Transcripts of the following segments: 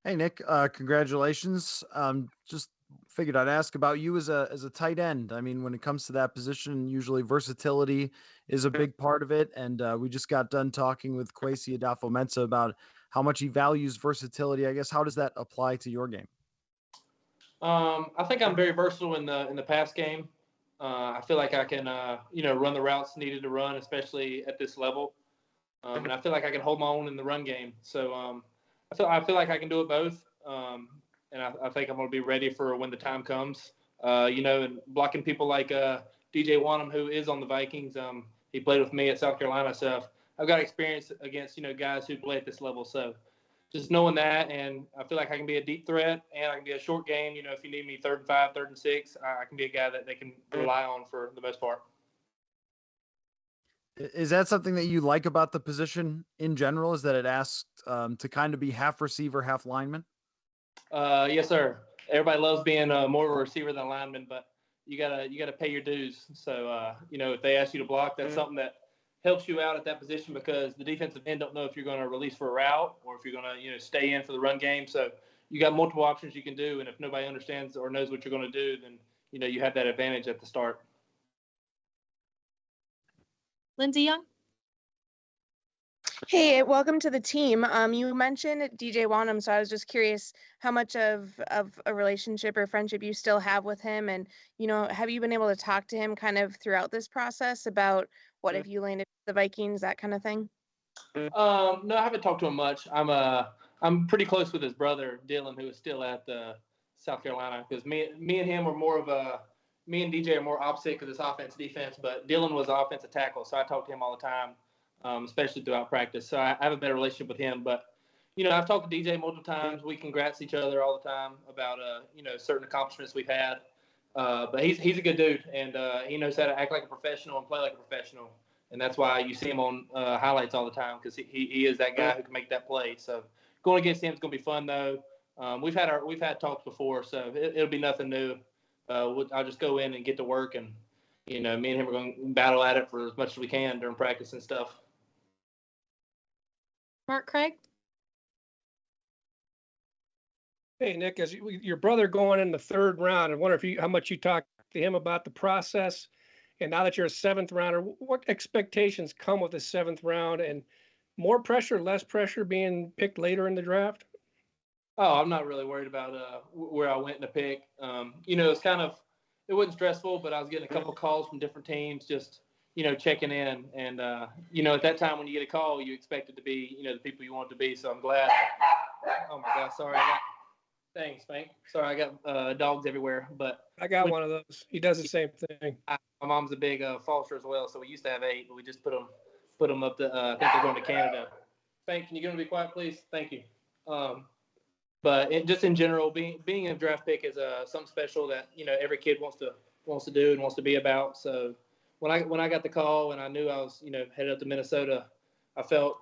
Hey Nick, congratulations. Just figured I'd ask about you as a tight end. I mean, when it comes to that position, usually versatility is a big part of it. And we just got done talking with Kwesi Adafo-Mensah about how much he values versatility. I guess how does that apply to your game? I think I'm very versatile in the pass game. I feel like I can run the routes needed to run, especially at this level. And I feel like I can hold my own in the run game. So I feel like I can do it both. And I think I'm going to be ready for when the time comes. And blocking people like DJ Wanham, who is on the Vikings. He played with me at South Carolina, so I've got experience against guys who play at this level. So just knowing that, and I feel like I can be a deep threat, and I can be a short game. If you need me 3rd and 5, 3rd and 6, I can be a guy that they can rely on for the most part. Is that something that you like about the position in general? Is that it asks to kind of be half receiver, half lineman? Yes, sir. Everybody loves being more of a receiver than a lineman, but you gotta pay your dues. So if they ask you to block, that's something that helps you out at that position because the defensive end don't know if you're going to release for a route or if you're going to stay in for the run game. So you got multiple options you can do, and if nobody understands or knows what you're going to do, then you have that advantage at the start. Lindsey Young. Hey, welcome to the team. You mentioned DJ Wanham, so I was just curious how much of a relationship or friendship you still have with him, and have you been able to talk to him kind of throughout this process about what if you landed with the Vikings, that kind of thing? No, I haven't talked to him much. I'm pretty close with his brother Dylan, who is still at South Carolina, because me and him are more of a me and DJ are more opposite because it's offense defense, but Dylan was an offensive tackle, so I talk to him all the time. Especially throughout practice. So I have a better relationship with him. But, I've talked to DJ multiple times. We congrats each other all the time about, certain accomplishments we've had. But he's a good dude, and he knows how to act like a professional and play like a professional. And that's why you see him on highlights all the time because he is that guy who can make that play. So going against him is going to be fun, though. We've had talks before, so it'll be nothing new. I'll just go in and get to work, and, me and him are going to battle at it for as much as we can during practice and stuff. Mark Craig. Hey, Nick, as your brother going in the 3rd round, I wonder how much you talked to him about the process. And now that you're a 7th rounder, what expectations come with the 7th round, and more pressure, less pressure being picked later in the draft? Oh, I'm not really worried about where I went in the pick. It wasn't stressful, but I was getting a couple calls from different teams just checking in. And, at that time when you get a call, you expect it to be, the people you want it to be. So I'm glad. Oh, my God. Sorry. Thanks, Frank. Sorry, I got dogs everywhere. But I got one of those. He does the same thing. My mom's a big foster as well. So we used to have 8, but we just put them up to, I think they're going to Canada. Frank, can you go and be quiet, please? Thank you. But just in general, being a draft pick is something special that, every kid wants to do and wants to be about. So, when I got the call and I knew I was, headed up to Minnesota, I felt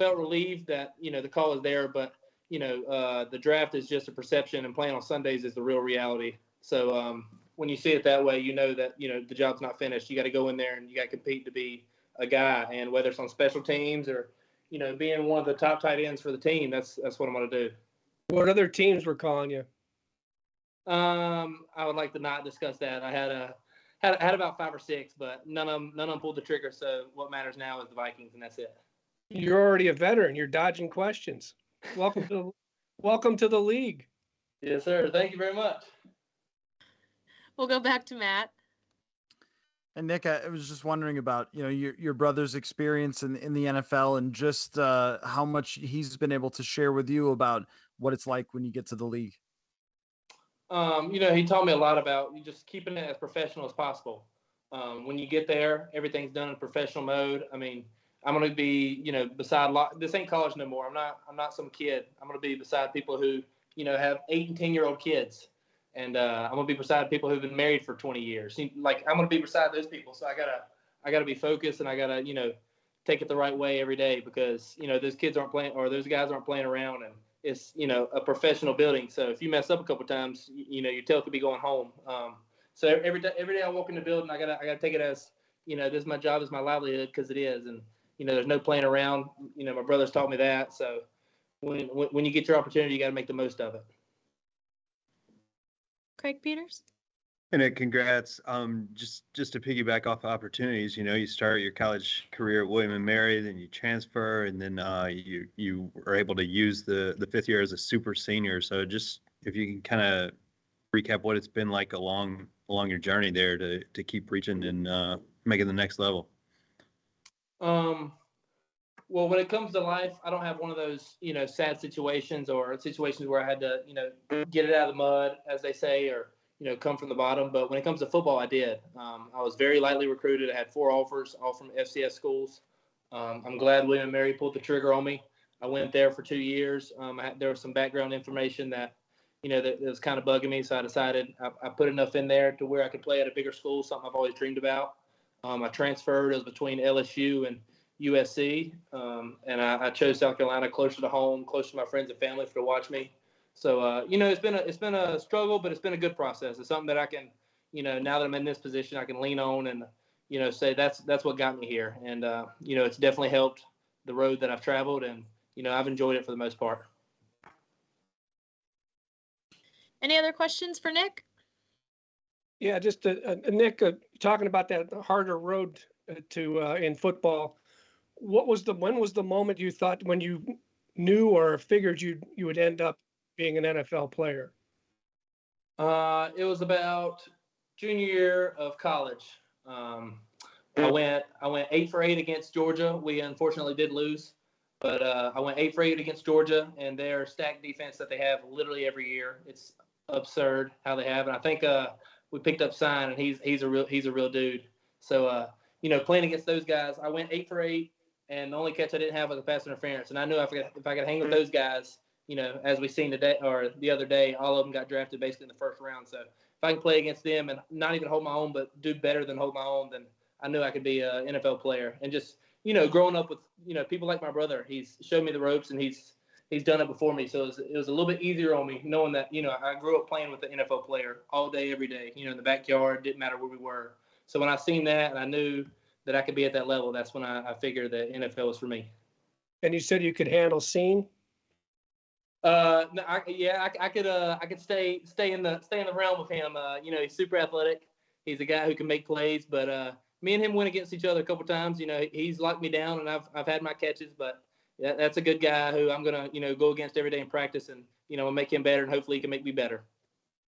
relieved that, the call was there, but, the draft is just a perception and playing on Sundays is the real reality. So, when you see it that way, that, the job's not finished. You got to go in there and you got to compete to be a guy. And whether it's on special teams or, being one of the top tight ends for the team, that's what I'm going to do. What other teams were calling you? I would like to not discuss that. I had about 5 or 6, but none of them pulled the trigger. So what matters now is the Vikings, and that's it. You're already a veteran. You're dodging questions. Welcome to the league. Yes, sir. Thank you very much. We'll go back to Matt. And Nick, I was just wondering about your brother's experience in the NFL and just how much he's been able to share with you about what it's like when you get to the league. He taught me a lot about just keeping it as professional as possible. When you get there, everything's done in professional mode. I mean, I'm going to be, beside this ain't college no more. I'm not some kid. I'm going to be beside people who, have 8 and 10-year-old kids. And I'm going to be beside people who've been married for 20 years. Like, I'm going to be beside those people. So I gotta be focused, and I got to, take it the right way every day because, those kids aren't playing or those guys aren't playing around, and it's, a professional building. So if you mess up a couple times, your tail could be going home. So every day I walk in the building, I gotta take it as, this is my job, this is my livelihood, because it is. And, there's no playing around. My brother's taught me that. So when you get your opportunity, you got to make the most of it. Craig Peters? And congrats. Just to piggyback off opportunities, you start your college career at William and Mary, then you transfer, and then you are able to use the fifth year as a super senior. So just if you can kind of recap what it's been like along your journey there to keep reaching and making the next level. Well, when it comes to life, I don't have one of those, sad situations or situations where I had to, get it out of the mud, as they say, or, come from the bottom. But when it comes to football, I did. I was very lightly recruited. I had 4 offers, all from FCS schools. I'm glad William & Mary pulled the trigger on me. I went there for 2 years. There was some background information that, that was kind of bugging me. So I decided I put enough in there to where I could play at a bigger school, something I've always dreamed about. I transferred. It was between LSU and USC, and I chose South Carolina, closer to home, closer to my friends and family to watch me. So it's been a struggle, but it's been a good process. It's something that I can, now that I'm in this position, I can lean on and say that's what got me here. And it's definitely helped the road that I've traveled, and I've enjoyed it for the most part. Any other questions for Nick? Yeah, just Nick, talking about that harder road to in football. When was the moment you thought, when you knew or figured you would end up being an NFL player? It was about junior year of college. I went 8 for 8 against Georgia. We unfortunately did lose, but I went 8 for 8 against Georgia, and their stacked defense that they have literally every year. It's absurd how they have, and I think we picked up Sign, and he's a real dude. So playing against those guys, I went 8 for 8. And the only catch I didn't have was a pass interference. And I knew if I could hang with those guys, as we seen today or the other day, all of them got drafted basically in the first round. So if I can play against them and not even hold my own, but do better than hold my own, then I knew I could be an NFL player. And just, growing up with, people like my brother, he's showed me the ropes and he's done it before me. So it was a little bit easier on me knowing that, I grew up playing with the NFL player all day, every day, in the backyard, didn't matter where we were. So when I seen that and I knew that I could be at that level, that's when I figured that NFL was for me. And you said you could handle scene? No, I could stay in the realm with him. He's super athletic. He's a guy who can make plays, but me and him went against each other a couple times. He's locked me down, and I've had my catches, but that's a good guy who I'm gonna go against every day in practice, and I'll make him better, and hopefully he can make me better.